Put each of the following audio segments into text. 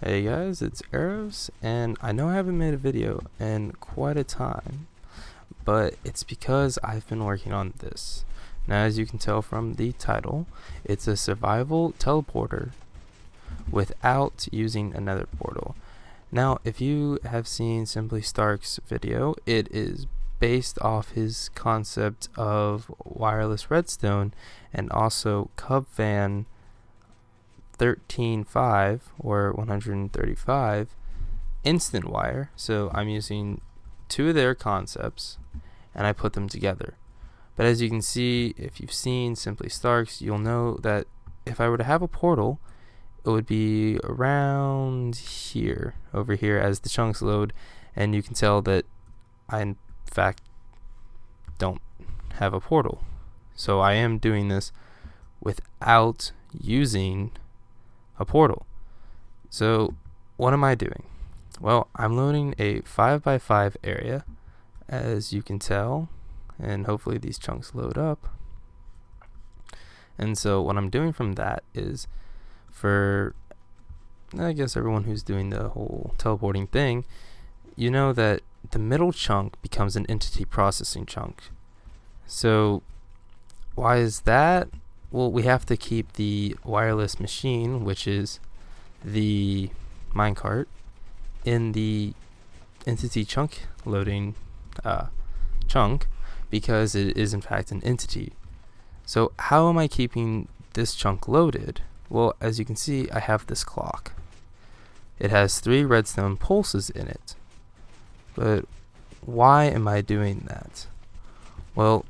Hey guys, it's Erros, and I know I haven't made a video in quite a time, but it's because I've been working on this. Now, as you can tell from the title, it's a survival teleporter without using a nether portal. Now, if you have seen Simply Stark's video, it is based off his concept of wireless redstone and also Cubvan 13.5 or 135 instant wire. So I'm using two of their concepts and I put them together. But as you can see, if you've seen Simply Starks, you'll know that if I were to have a portal, it would be around here, over here, as the chunks load, and you can tell that I in fact don't have a portal. So I am doing this without using a portal. So what am I doing? Well, I'm loading a 5x5 area, as you can tell, and hopefully these chunks load up. And so what I'm doing from that is, for I guess everyone who's doing the whole teleporting thing, you know that the middle chunk becomes an entity processing chunk. So why is that? Well, we have to keep the wireless machine, which is the minecart, in the entity chunk loading chunk, because it is in fact an entity. So how am I keeping this chunk loaded? Well, as you can see, I have this clock. It has 3 redstone pulses in it. But why am I doing that? Well,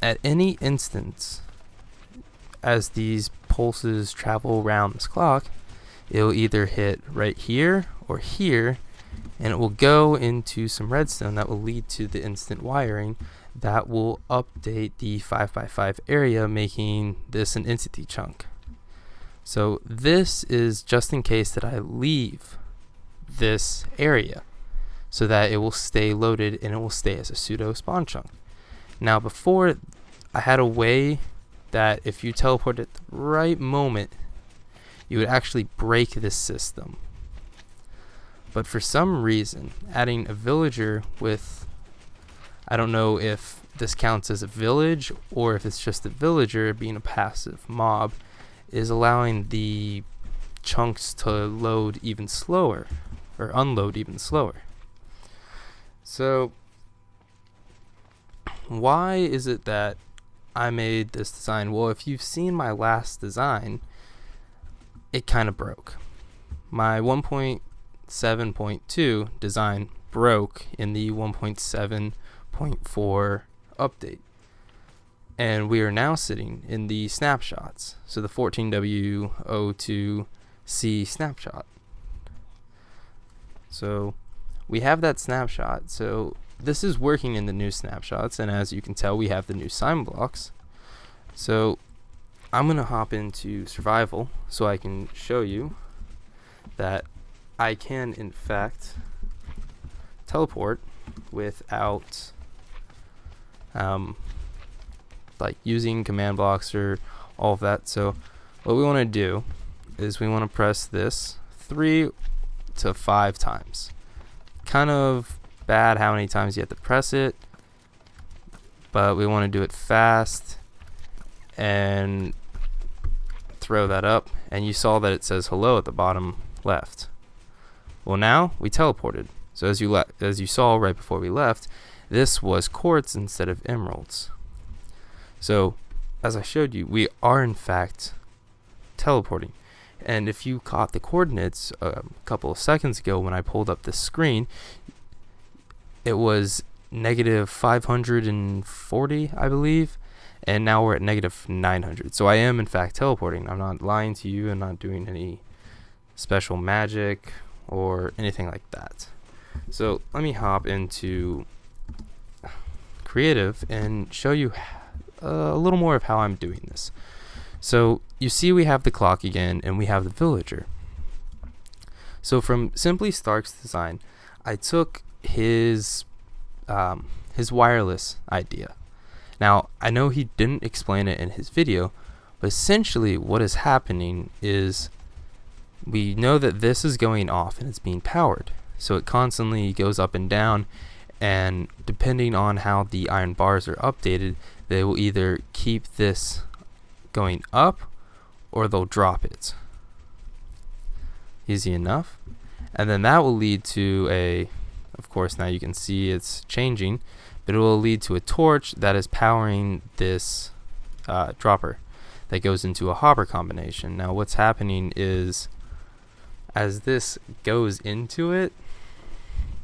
at any instance, as these pulses travel around this clock, it'll either hit right here or here, and it will go into some redstone that will lead to the instant wiring that will update the 5x5 area, making this an entity chunk. So this is just in case that I leave this area, so that it will stay loaded and it will stay as a pseudo spawn chunk. Now, before, I had a way that if you teleport at the right moment, you would actually break this system. But for some reason, adding a villager with, I don't know if this counts as a village or if it's just a villager being a passive mob, is allowing the chunks to load even slower, or unload even slower. So why is it that I made this design? Well, if you've seen my last design, it kind of broke. My 1.7.2 design broke in the 1.7.4 update, and we are now sitting in the snapshots, so the 14W02C snapshot. So we have that snapshot. So this is working in the new snapshots, and as you can tell, we have the new sign blocks. So I'm gonna hop into survival so I can show you that I can in fact teleport without like using command blocks or all of that. So what we want to do is we want to press this 3 to 5 times. Kind of bad how many times you have to press it, but we want to do it fast and throw that up, and you saw that it says hello at the bottom left. Well, now we teleported. So as you saw right before we left, this was quartz instead of emeralds. So as I showed you, we are in fact teleporting. And if you caught the coordinates a couple of seconds ago when I pulled up this screen, it was negative 540, I believe, and now we're at negative 900. So I am in fact teleporting. I'm not lying to you and not doing any special magic or anything like that. So let me hop into creative and show you a little more of how I'm doing this. So you see we have the clock again, and we have the villager. So from Simply Stark's design, I took his wireless idea. Now, I know he didn't explain it in his video, but essentially what is happening is we know that this is going off and it's being powered. So it constantly goes up and down, and depending on how the iron bars are updated, they will either keep this going up or they'll drop it. Easy enough. And then that will lead to of course now you can see it's changing, but it will lead to a torch that is powering this dropper that goes into a hopper combination. Now what's happening is, as this goes into it,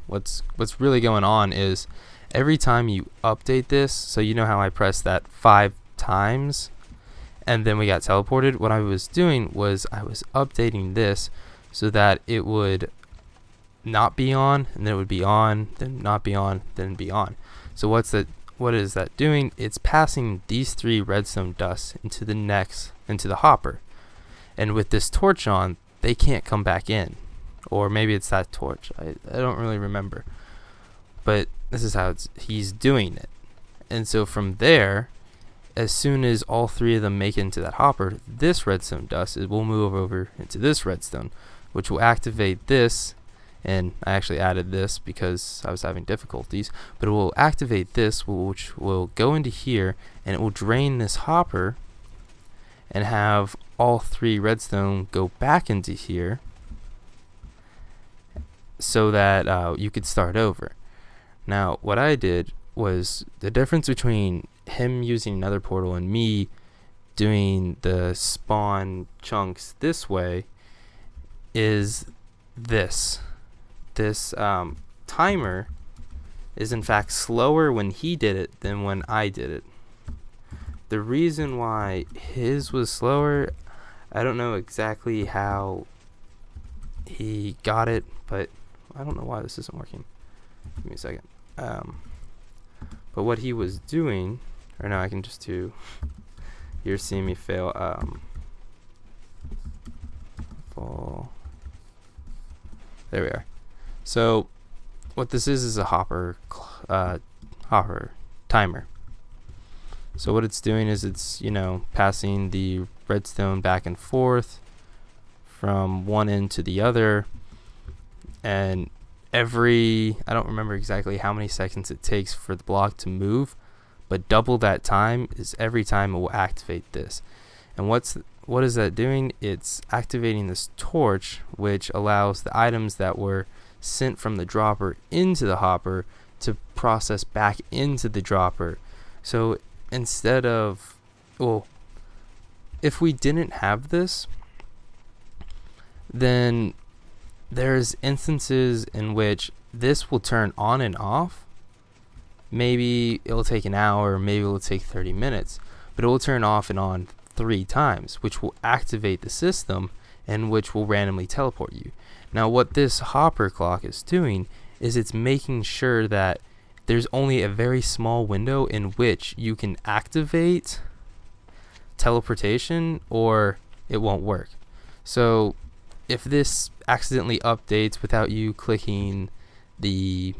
what's really going on is every time you update this, so you know how I pressed that 5 times and then we got teleported? What I was doing was I was updating this so that it would not be on, and then it would be on, then not be on, then be on. So what is that doing? It's passing these 3 redstone dusts into the hopper. And with this torch on, they can't come back in. Or maybe it's that torch. I don't really remember. But this is how he's doing it. And so from there, as soon as all 3 of them make it into that hopper, this redstone dust will move over into this redstone, which will activate this. And I actually added this because I was having difficulties, but it will activate this, which will go into here, and it will drain this hopper and have all 3 redstone go back into here so that you could start over. Now what I did was, the difference between him using another portal and me doing the spawn chunks this way is this timer is in fact slower when he did it than when I did it. The reason why his was slower, I don't know exactly how he got it, but I don't know why this isn't working. Give me a second. But what he was doing, or no, I can just do, you're seeing me fail. There we are. So what this is a hopper timer. So what it's doing is it's, passing the redstone back and forth from one end to the other, and I don't remember exactly how many seconds it takes for the block to move, but double that time is every time it will activate this. And what is that doing? It's activating this torch, which allows the items that were sent from the dropper into the hopper to process back into the dropper. So instead of, if we didn't have this, then there's instances in which this will turn on and off. Maybe it'll take an hour, maybe it'll take 30 minutes, but it will turn off and on 3 times, which will activate the system and which will randomly teleport you. Now what this hopper clock is doing is it's making sure that there's only a very small window in which you can activate teleportation or it won't work. So if this accidentally updates without you clicking the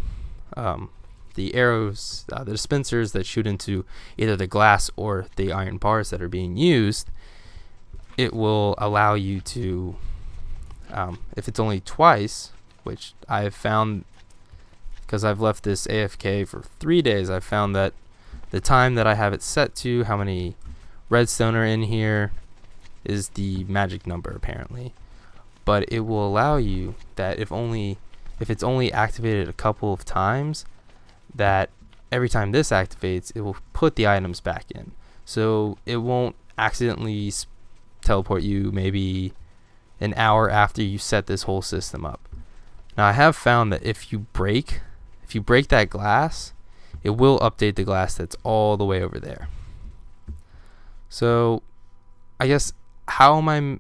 arrows, the dispensers that shoot into either the glass or the iron bars that are being used, it will allow you to, if it's only twice, which I've found, because I've left this AFK for 3 days, I've found that the time that I have it set to, how many redstone are in here, is the magic number apparently. But it will allow you that if it's only activated a couple of times, that every time this activates, it will put the items back in. So it won't accidentally teleport you maybe an hour after you set this whole system up. Now I have found that if you break that glass, it will update the glass that's all the way over there. So I guess I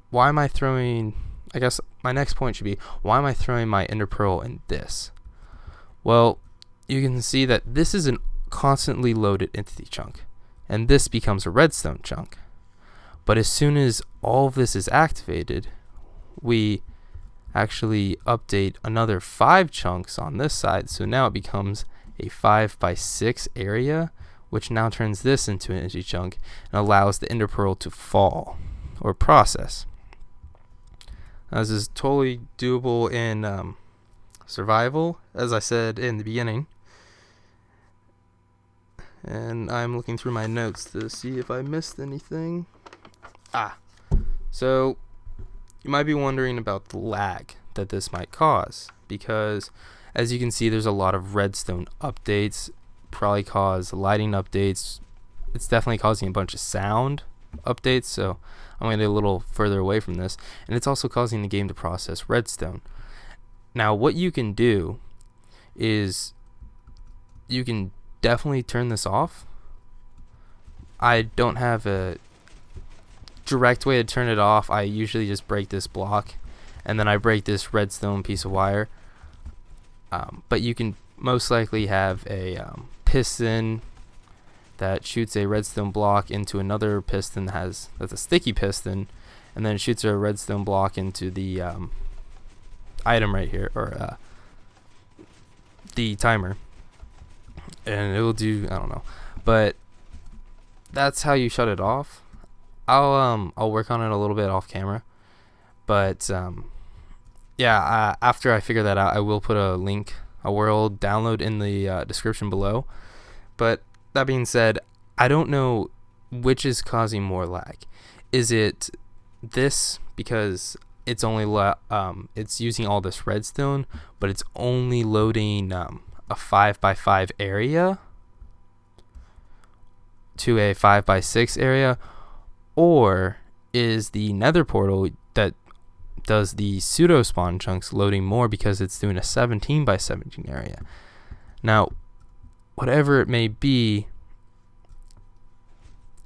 guess my next point should be, why am I throwing my ender pearl in this? Well, you can see that this is a constantly loaded entity chunk, and this becomes a redstone chunk. But as soon as all of this is activated, we actually update another 5 chunks on this side, so now it becomes a 5x6 area, which now turns this into an entity chunk and allows the ender pearl to fall or process. This is totally doable in survival, as I said in the beginning. And I'm looking through my notes to see if I missed anything. So you might be wondering about the lag that this might cause, because as you can see, there's a lot of redstone updates, probably cause lighting updates. It's definitely causing a bunch of sound updates, so I'm going to get a little further away from this. And it's also causing the game to process redstone. Now, what you can do is you can definitely turn this off. I don't have a direct way to turn it off. I usually just break this block, and then I break this redstone piece of wire. But you can most likely have a piston that shoots a redstone block into another piston that's a sticky piston, and then shoots a redstone block into the item right here, or the timer, and it will do, I don't know, but that's how you shut it off. I'll work on it a little bit off camera, but after I figure that out, I will put a world download in the description below. But that being said, I don't know which is causing more lag. Is it this, because it's only it's using all this redstone, but it's only loading a 5x5 area to a 5x6 area, or is the nether portal that does the pseudo spawn chunks loading more because it's doing a 17x17 area? Now, whatever it may be,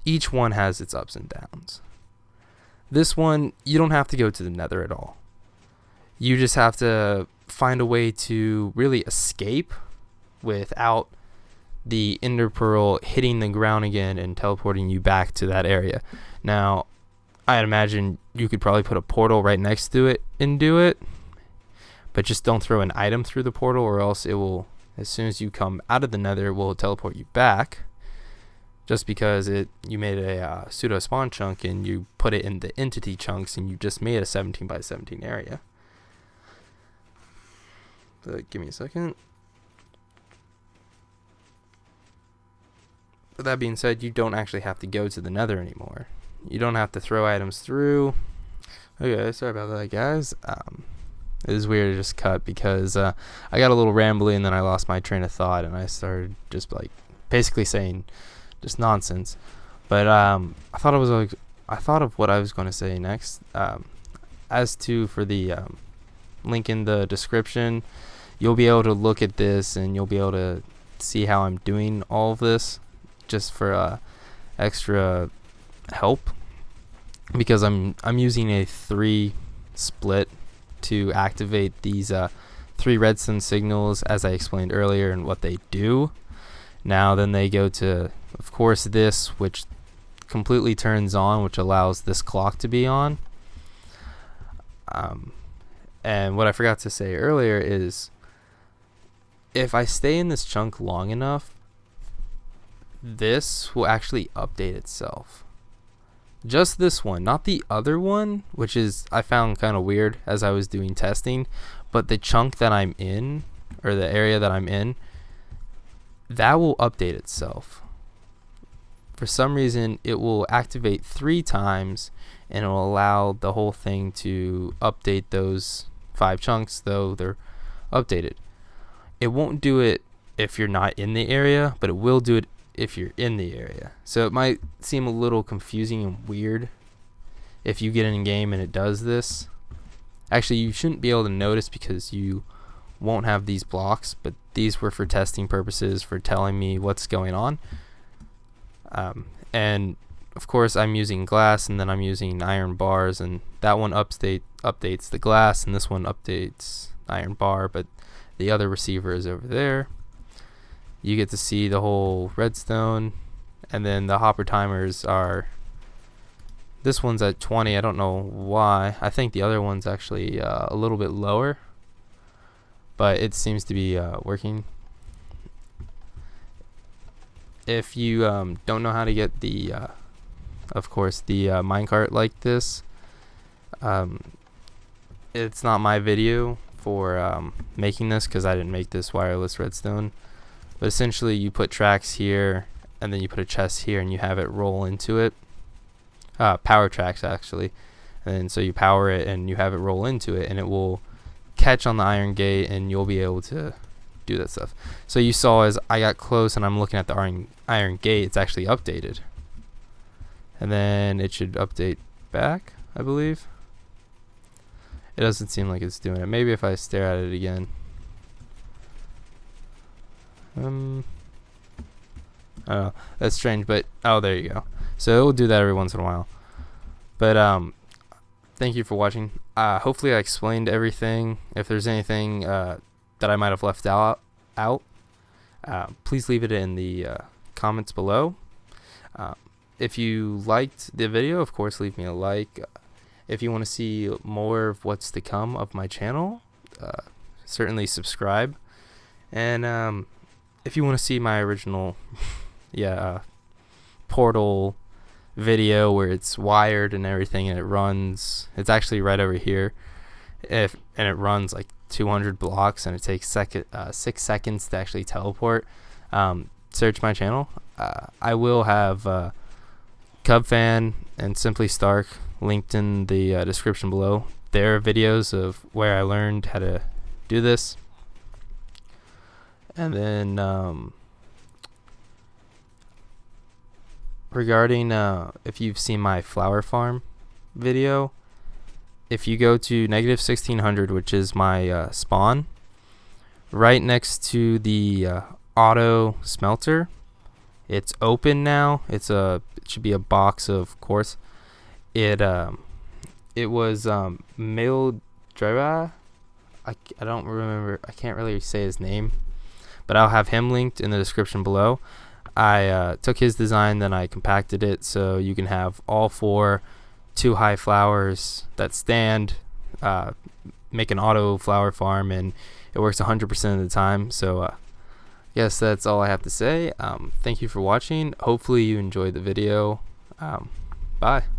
each one has its ups and downs. This one, you don't have to go to the nether at all. You just have to find a way to really escape without the ender pearl hitting the ground again and teleporting you back to that area. Now, I'd imagine you could probably put a portal right next to it and do it, but just don't throw an item through the portal, or else it will, as soon as you come out of the nether, it will teleport you back, just because you made a pseudo spawn chunk and you put it in the entity chunks, and you just made a 17x17 area. But give me a second. But that being said, you don't actually have to go to the nether anymore. You don't have to throw items through. Okay, sorry about that, guys. It was weird to just cut because I got a little rambly, and then I lost my train of thought, and I started just basically saying just nonsense. But I thought of what I was going to say next. As to for the link in the description, you'll be able to look at this, and you'll be able to see how I'm doing all of this, just for extra help, because I'm using a 3 split to activate these 3 redstone signals, as I explained earlier, and what they do. Now then they go to, of course, this, which completely turns on, which allows this clock to be on. And what I forgot to say earlier is, if I stay in this chunk long enough, this will actually update itself. Just this one, not the other one, which is, I found kind of weird as I was doing testing, but the chunk that I'm in, or the area that I'm in, that will update itself. For some reason, it will activate 3 times, and it will allow the whole thing to update those 5 chunks, though they're updated. It won't do it if you're not in the area, but it will do it if you're in the area. So it might seem a little confusing and weird if you get in game and it does this. Actually, you shouldn't be able to notice because you won't have these blocks, but these were for testing purposes, for telling me what's going on. And of course I'm using glass, and then I'm using iron bars, and that one updates the glass, and this one updates iron bar, but the other receiver is over there. You get to see the whole redstone, and then the hopper timers are, this one's at 20. I don't know why. I think the other one's actually a little bit lower, but it seems to be working. If you don't know how to get the of course the minecart like this, it's not my video for making this, because I didn't make this wireless redstone. But essentially, you put tracks here, and then you put a chest here, and you have it roll into it. Power tracks, actually. And so you power it, and you have it roll into it, and it will catch on the iron gate, and you'll be able to do that stuff. So you saw as I got close, and I'm looking at the iron gate, it's actually updated. And then it should update back, I believe. It doesn't seem like it's doing it. Maybe if I stare at it again. I don't know. That's strange, but oh, there you go. So it will do that every once in a while. But thank you for watching. Hopefully I explained everything. If there's anything that I might have left out, please leave it in the comments below. If you liked the video, of course, leave me a like. If you want to see more of what's to come of my channel, certainly subscribe. And if you want to see my original portal video where it's wired and everything, and it runs, it's actually right over here, and it runs like 200 blocks, and it takes 6 seconds to actually teleport, search my channel. I will have Cubfan and Simply Stark linked in the description below. There are videos of where I learned how to do this. And then regarding if you've seen my flower farm video, if you go to -1600, which is my spawn, right next to the auto smelter, it's open now. It should be a box of quartz. It was Mildra. I don't remember. I can't really say his name, but I'll have him linked in the description below. I took his design, then I compacted it so you can have all 4 2-high flowers that stand, make an auto flower farm, and it works 100% of the time. So yes, that's all I have to say. Thank you for watching. Hopefully you enjoyed the video. Bye.